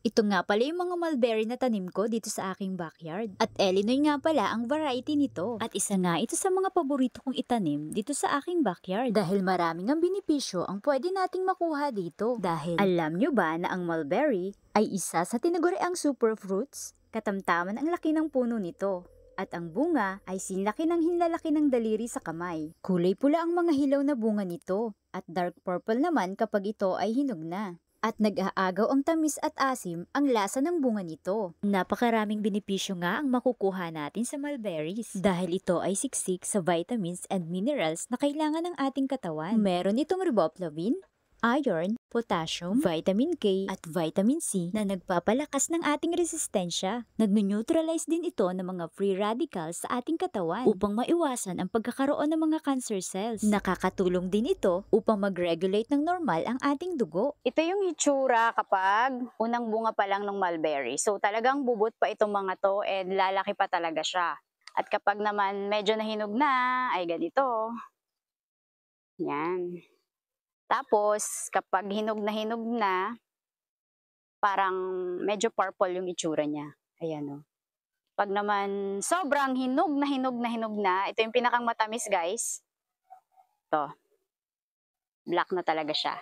Ito nga pala yung mga mulberry na tanim ko dito sa aking backyard. At Illinois nga pala ang variety nito. At isa nga ito sa mga paborito kong itanim dito sa aking backyard. Dahil maraming ang benepisyo ang pwede nating makuha dito. Dahil alam nyo ba na ang mulberry ay isa sa tinaguriang superfruits? Katamtaman ang laki ng puno nito. At ang bunga ay sinlaki ng hinlalaki ng daliri sa kamay. Kulay pula ang mga hilaw na bunga nito. At dark purple naman kapag ito ay hinog na. At nag-aagaw ang tamis at asim ang lasa ng bunga nito. Napakaraming benepisyo nga ang makukuha natin sa mulberries dahil ito ay siksik sa vitamins and minerals na kailangan ng ating katawan. Meron itong riboflavin, iron, potassium, vitamin K at vitamin C na nagpapalakas ng ating resistensya. Nag-neutralize din ito ng mga free radicals sa ating katawan upang maiwasan ang pagkakaroon ng mga cancer cells. Nakakatulong din ito upang mag-regulate ng normal ang ating dugo. Ito yung itsura kapag unang bunga pa lang ng mulberry. So talagang bubot pa itong mga to and lalaki pa talaga siya. At kapag naman medyo nahinog na, ay ganito. Yan. Tapos, kapag hinog na, parang medyo purple yung itsura niya. Ayan o. Pag naman sobrang hinog na, ito yung pinakang matamis guys. Ito. Black na talaga siya.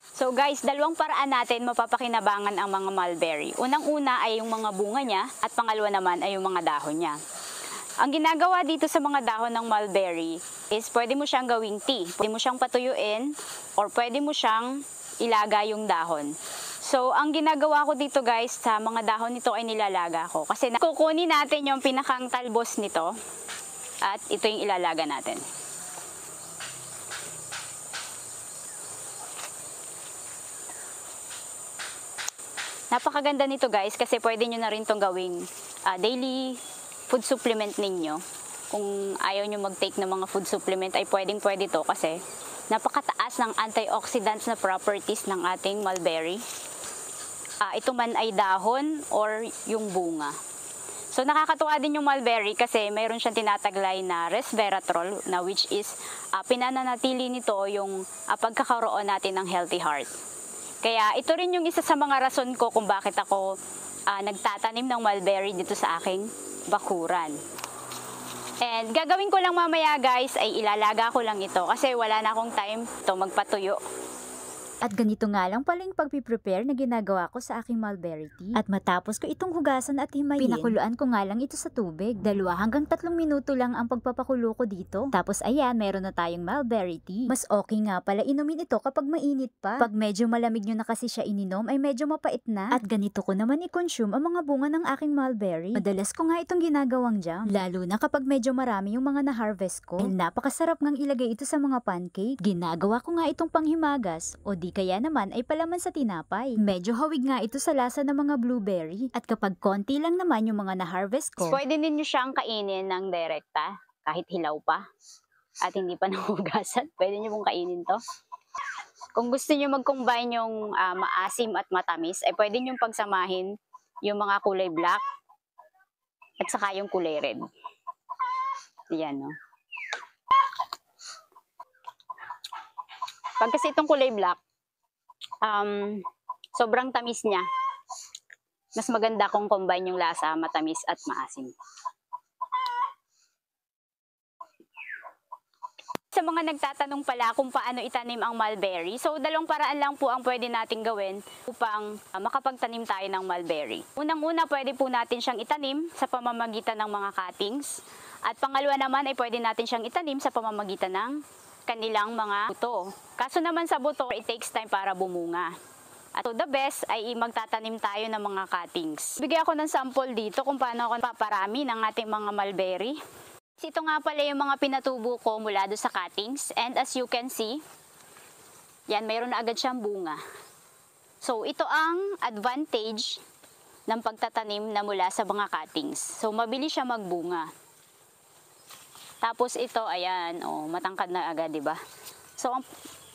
So guys, dalawang paraan natin mapapakinabangan ang mga mulberry. Unang-una ay yung mga bunga niya at pangalawa naman ay yung mga dahon niya. Ang ginagawa dito sa mga dahon ng mulberry is pwede mo siyang gawing tea. Pwede mo siyang patuyuin or pwede mo siyang ilaga yung dahon. So, ang ginagawa ko dito guys, sa mga dahon nito ay nilalaga ko. Kasi kukunin natin yung pinakang talbos nito at ito yung ilalaga natin. Napakaganda nito guys kasi pwede nyo na rin itong gawing daily food supplement ninyo. Kung ayaw nyo mag-take ng mga food supplement ay pwede to kasi napakataas ng antioxidants na properties ng ating mulberry. Ito man ay dahon or yung bunga. So nakakatuwa din yung mulberry kasi mayroon siyang tinataglay na resveratrol na which is pinananatili nito yung pagkakaroon natin ng healthy heart. Kaya ito rin yung isa sa mga rason ko kung bakit ako nagtatanim ng mulberry dito sa aking bakuran. And gagawin ko lang mamaya guys ay ilalaga ko lang ito kasi wala na akong time to magpatuyo. At ganito nga lang pala yung pagpiprepare na ginagawa ko sa aking mulberry tea. At matapos ko itong hugasan at himayin, pinakuluan ko nga lang ito sa tubig. 2 hanggang 3 minuto lang ang pagpapakulo ko dito. Tapos ayan, meron na tayong mulberry tea. Mas okay nga pala inumin ito kapag mainit pa. Pag medyo malamig nyo na kasi siya ininom ay medyo mapait na. At ganito ko naman i-consume ang mga bunga ng aking mulberry. Madalas ko nga itong ginagawang jam. Lalo na kapag medyo marami yung mga na-harvest ko. And napakasarap ngang ilagay ito sa mga pancake. Ginagawa ko nga itong panghimagas o di kaya naman ay palaman sa tinapay. Medyo hawig nga ito sa lasa ng mga blueberry. At kapag konti lang naman yung mga na-harvest ko, pwede ninyo siyang kainin ng direkta kahit hilaw pa at hindi pa nahugasan. Pwede nyo pong kainin to. Kung gusto nyo mag-combine yung maasim at matamis, ay pwede nyo pagsamahin yung mga kulay black at saka yung kulay red. Ayan no. Pag kasi itong kulay black, sobrang tamis niya. Mas maganda kung combine yung lasa, matamis at maasim. Sa mga nagtatanong pala kung paano itanim ang mulberry, so dalawang paraan lang po ang pwede natin gawin upang makapagtanim tayo ng mulberry. Unang-una, pwede po natin siyang itanim sa pamamagitan ng mga cuttings. At pangalawa naman ay pwede natin siyang itanim sa pamamagitan ng kanilang mga buto. Kaso naman sa buto, it takes time para bumunga. At so the best ay magtatanim tayo ng mga cuttings. Bigyan ako ng sample dito kung paano ako paparami ng ating mga mulberry. Ito nga pala yung mga pinatubo ko mula doon sa cuttings. And as you can see, yan, mayroon na agad siyang bunga. So ito ang advantage ng pagtatanim na mula sa mga cuttings. So mabilis siya magbunga. Tapos ito, ayan, matangkad na agad, di ba? So,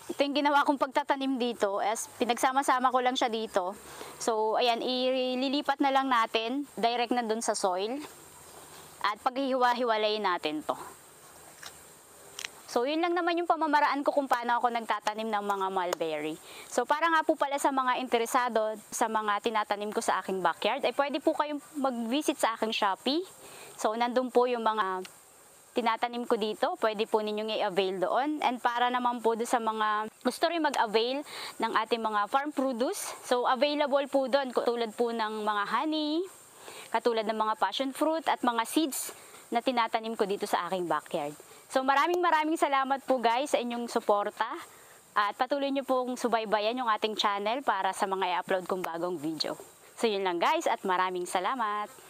ito yung ginawa kong pagtatanim dito, as pinagsama-sama ko lang siya dito. So, ayan, ililipat na lang natin, direct na dun sa soil. At paghihiwa-hiwalayin natin to. So, yun lang naman yung pamamaraan ko kung paano ako nagtatanim ng mga mulberry. So, para nga po pala sa mga interesado sa mga tinatanim ko sa aking backyard, ay pwede po kayong mag-visit sa aking Shopee. So, nandun po yung mga tinatanim ko dito. Pwede po ninyong i-avail doon. And para naman po doon sa mga gusto rin mag-avail ng ating mga farm produce, so available po doon. Tulad po ng mga honey, katulad ng mga passion fruit at mga seeds na tinatanim ko dito sa aking backyard. So maraming salamat po guys sa inyong suporta at patuloy nyo pong subaybayan yung ating channel para sa mga i-upload kong bagong video. So yun lang guys at maraming salamat!